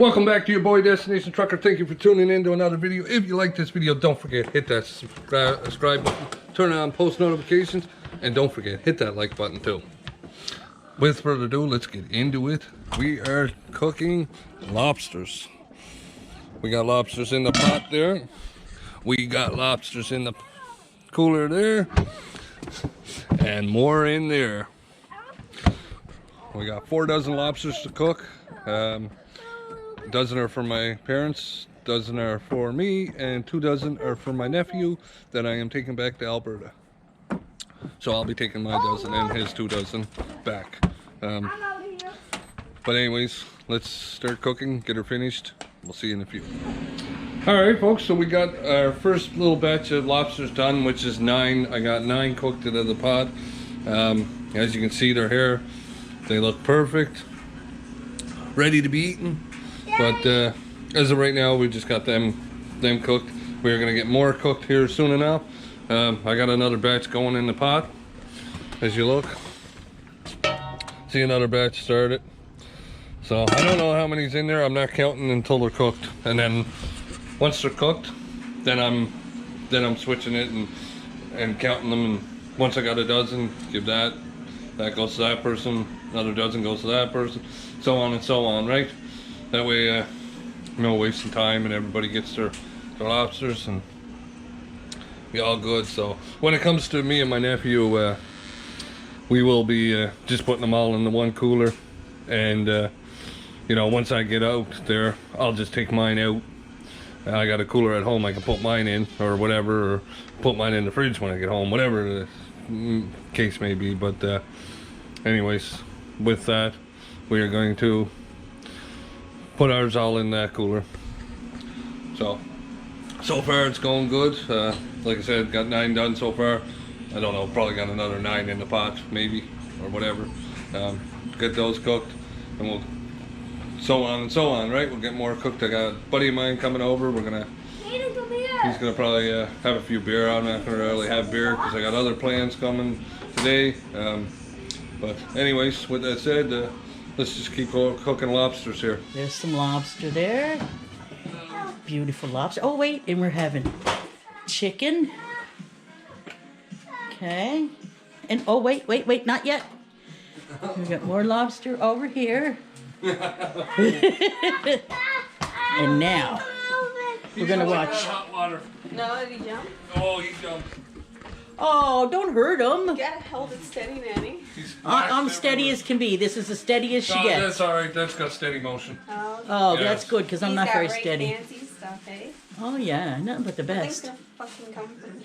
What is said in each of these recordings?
Welcome back to your boy Destination Trucker. Thank you for tuning in to another video. If you like this video, don't forget, hit that subscribe button, turn on post notifications, and don't forget, hit that like button too. With further ado, let's get into it. We are cooking lobsters. We got lobsters in the pot there. We got lobsters in the cooler there. And more in there. We got 4 dozen lobsters to cook. A dozen are for my parents, dozen are for me, and 2 dozen are for my nephew that I am taking back to Alberta. So I'll be taking my dozen and his 2 dozen back. But anyways, let's start cooking, get her finished. We'll see you in a few. Alright folks, so we got our first little batch of lobsters done, which is 9. I got 9 cooked out of the pot. As you can see, their hair, they look perfect, ready to be eaten. But as of right now, we just got them cooked. We're gonna get more cooked here soon enough. I got another batch going in the pot. As you look, see another batch started. So I don't know how many's in there. I'm not counting until they're cooked, and then once they're cooked, then I'm switching it and counting them. And once I got a dozen, give that goes to that person. Another dozen goes to that person, so on and so on, right? That way, no wasting time, and everybody gets their lobsters and be all good. So when it comes to me and my nephew, we will be just putting them all in the one cooler, and you know, once I get out there, I'll just take mine out. I got a cooler at home I can put mine in, or whatever, or put mine in the fridge when I get home, whatever the case may be. But anyways, with that, we are going to put ours all in that cooler. So far it's going good. Like I said, got 9 done so far. I don't know, probably got another 9 in the pot, maybe, or whatever. Get those cooked, and we'll so on and so on, right? We'll get more cooked. I got a buddy of mine coming over. He's gonna probably have a few beer. I'm not gonna really have beer because I got other plans coming today. But anyways, with that said, let's just keep cooking lobsters here. There's some lobster there. Beautiful lobster. Oh wait, and we're having chicken. Okay. And oh wait, not yet. We got more lobster over here. And now we're gonna watch. Hot water. No, did he jump? Oh, he jumped. Oh, don't hurt him. You gotta hold it steady, Nanny. I'm steady as can be. This is as steady as she gets. That's all right. That's got steady motion. Oh, yes. That's good because I'm not very steady. He's got fancy stuff, eh? Oh yeah, nothing but the Nothing's best. gonna fucking come from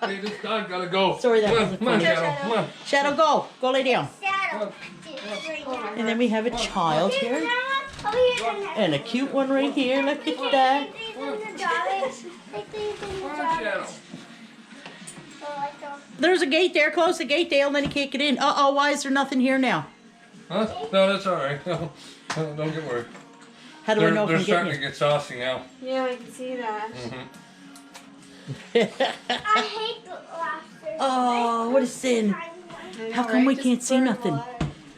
Hey, this dog gotta go. Sorry, that wasn't Come on, funny. Shadow. Come on. Shadow, go lay down. And then we have a child here. And a cute one right here. Look at that. There's a gate there. Close the gate, Dale, and then you can't get in. Uh-oh, why is there nothing here now? Huh? No, that's all right. No, don't get worried. How do I know if They're I'm starting getting to get saucy now. Yeah, I can see that. in? I hate the lobsters. Oh, what a sin. How come we can't see nothing?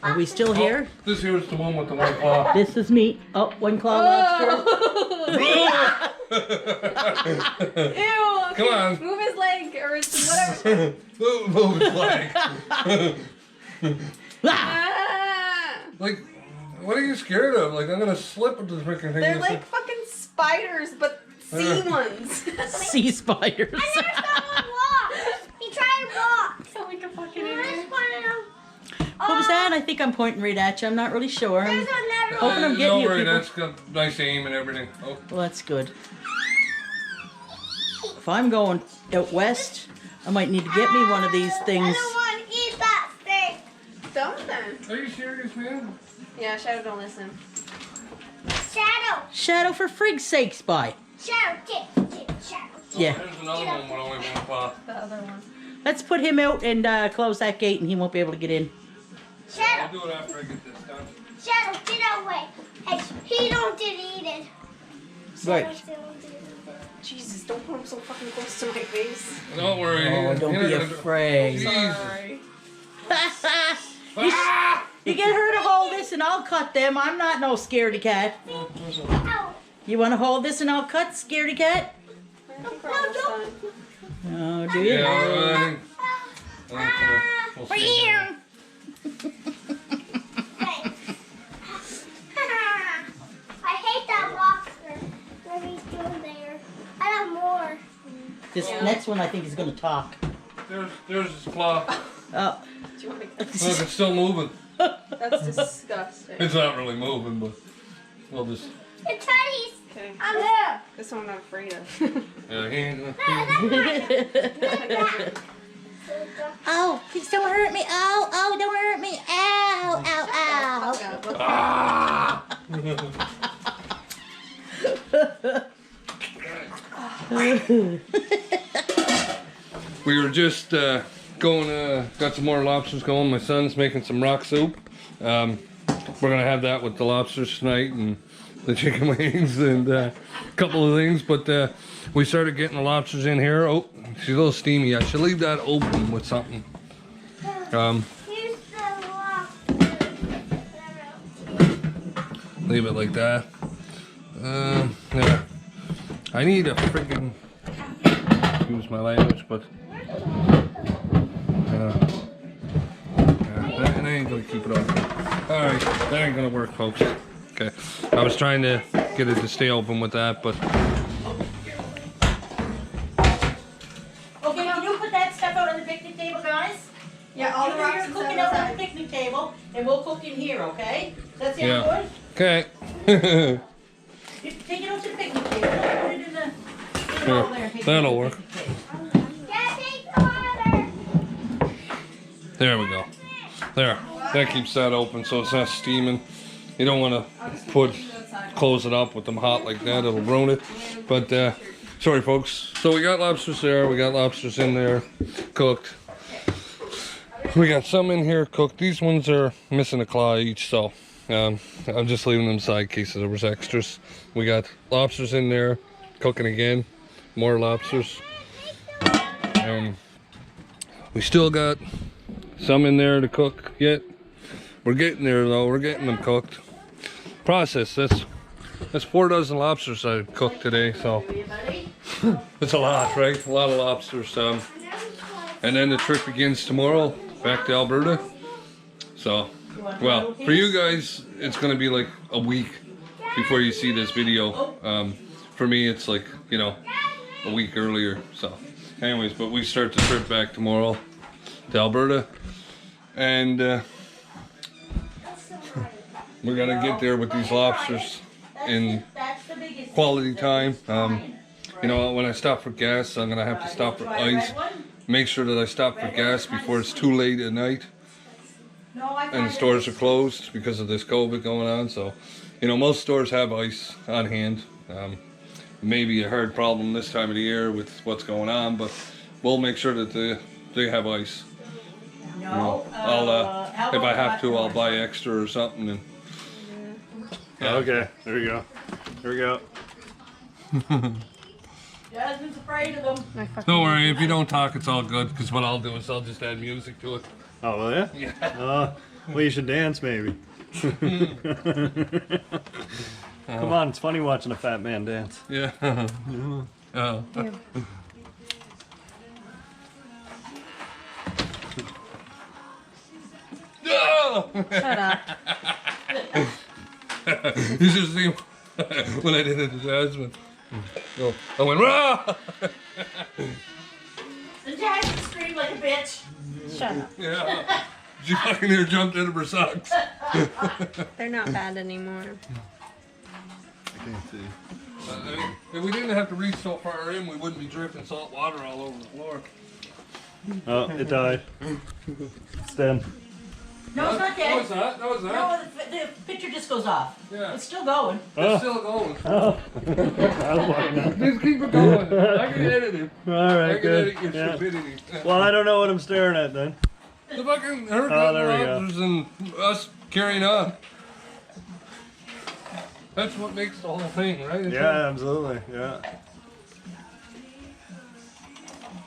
Are we still here? This here is the one with the one claw. This is me. Oh, one claw lobster. Ew! Come on. Move his leg or whatever. Move his leg. Ah! Like, what are you scared of? Like, I'm gonna slip with this freaking thing. They're like fucking spiders, but sea ones. Sea spiders. I never saw one walk. He tried to walk. Sound like a fucking I idiot. just wanted to. What was that? I think I'm pointing right at you. I'm not really sure. There's another Hoping I'm getting Don't you, worry, people. that's got nice aim and everything. Oh. Well, that's good. If I'm going out west, I might need to get me one of these I things. don't want to eat that thing. Don't then. Are you serious, man? Yeah, Shadow, don't listen. Shadow. Shadow, for frig's sake, Spy. Shadow. Shadow. Yeah. There's another one with only one claw. The other one. Let's put him out and close that gate, and he won't be able to get in. I'll Shadow. do it after I get this done. Shadow, get away. Hey, he don't did eat it. Right. Jesus, don't put him so fucking close to my face. Don't worry. Oh, don't You're be not gonna- afraid. Jesus. Sorry. Ah! You get her to hold this and I'll cut them. I'm not no scaredy cat. Ow. You want to hold this and I'll cut, scaredy cat? I think we're almost done. Oh, do you? Yeah, I think we'll see. Hey. I hate that lobster. What he's doing there. I have more. This next one I think is going to talk. There's his claw. Oh. Do you want me Look, it's still moving. That's disgusting. It's not really moving, but we'll just. It's Teddy's. Okay. I'm there. This one I'm afraid of. Yeah, he ain't. Oh, please don't hurt me. Oh, don't hurt me. Ow, ow, ow. Ah! We were just going, got some more lobsters going. My son's making some rock soup. We're gonna have that with the lobsters tonight and the chicken wings and a couple of things. But we started getting the lobsters in here. Oh, she's a little steamy. I should leave that open with something. Here's the lobster. Leave it like that. Yeah. I need a freaking, excuse my language, but that ain't gonna keep it open. Alright, that ain't gonna work, folks. Okay, I was trying to get it to stay open with that, but Okay, can you put that stuff out on the picnic table, guys? Yeah, all the You're rocks and cooking stuff out on is the picnic table, and we'll cook in here, okay? That's Yeah. good? okay. You take it out to the picnic table. Don't put it in the... Put it over there and take it That'll to the work. picnic table. Daddy, water. There we go. There. That keeps that open so it's not steaming. You don't want to close it up with them hot like that. It'll ruin it. But sorry, folks. So we got lobsters there. We got lobsters in there cooked. We got some in here cooked. These ones are missing a claw each, so I'm just leaving them aside in case there was extras. We got lobsters in there cooking again. More lobsters. We still got some in there to cook yet. We're getting there though. We're getting them cooked. Process. That's 4 dozen lobsters I cooked today. So it's a lot, right? A lot of lobsters. And then the trip begins tomorrow back to Alberta. So, well, for you guys, it's gonna be like a week before you see this video. For me, it's like, you know, a week earlier. So, anyways, but we start the trip back tomorrow to Alberta, and we're gonna get there with these lobsters in quality time. You know, when I stop for gas, I'm gonna have to stop for ice. Make sure that I stop for gas before it's too late at night and the stores are closed because of this COVID going on. So, you know, most stores have ice on hand. Maybe a hard problem this time of the year with what's going on, but we'll make sure that they have ice. You know, I'll if I have to, I'll buy extra or something. And okay, there we go. There we go. Jasmine's afraid of them. don't worry, if you don't talk, it's all good. Because what I'll do is I'll just add music to it. Oh, will ya? Yeah. Well, you should dance, maybe. Come on, it's funny watching a fat man dance. Yeah. Oh. No! Shut up. You should see when I did it to Jasmine. No, I went, rah! The Jasmine screamed like a bitch. Shut up. Yeah. She fucking near jumped out of her socks. They're not bad anymore. I can't see. If we didn't have to reach so far in, we wouldn't be dripping salt water all over the floor. Oh, it died. It's dead. No, it's not No, dead. it's not. No, it's not. No, the picture just goes off. Yeah. It's still going. It's still going. Oh. I don't want to know. Just keep it going. I can edit it. All I right, can good. edit your Yeah. stupidity. Well, I don't know what I'm staring at then. The fucking her Oh, there we go. lobsters and us carrying on. That's what makes the whole thing, right? Yeah, absolutely. Yeah.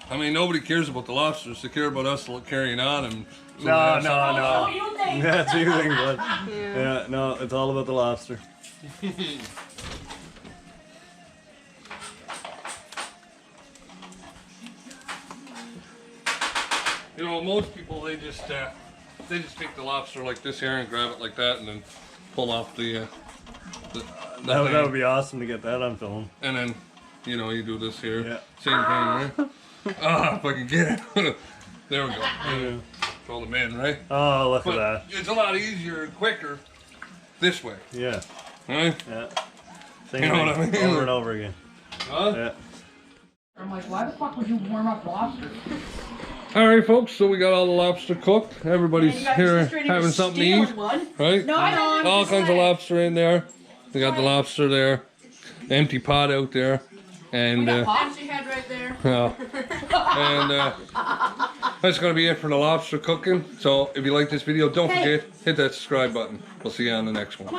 I mean, nobody cares about the lobsters. They care about us carrying on and. No. You think? That's you think, bud. Yeah, no, it's all about the lobster. You know, most people they just take the lobster like this here and grab it like that and then pull off the That thing. would be awesome to get that on film. And then, you know, you do this here. Yeah. Same thing, right? Ah, if I can get it. There we go. Yeah. Throw them in, right? Oh, look But at that. it's a lot easier and quicker this way, Yeah, right? yeah. Same You know thing, what I mean? over and over again. Huh? Yeah. I'm like, why the fuck would you warm up lobster? All right, folks. So we got all the lobster cooked. Everybody's And you guys here just ready to having something to steal eat, one. right? No, I'm All just kinds of saying. lobster in there. We got the lobster there, the empty pot out there, and Pops you had right there. and that's gonna be it for the lobster cooking. So if you like this video, don't forget hit that subscribe button. We'll see you on the next one.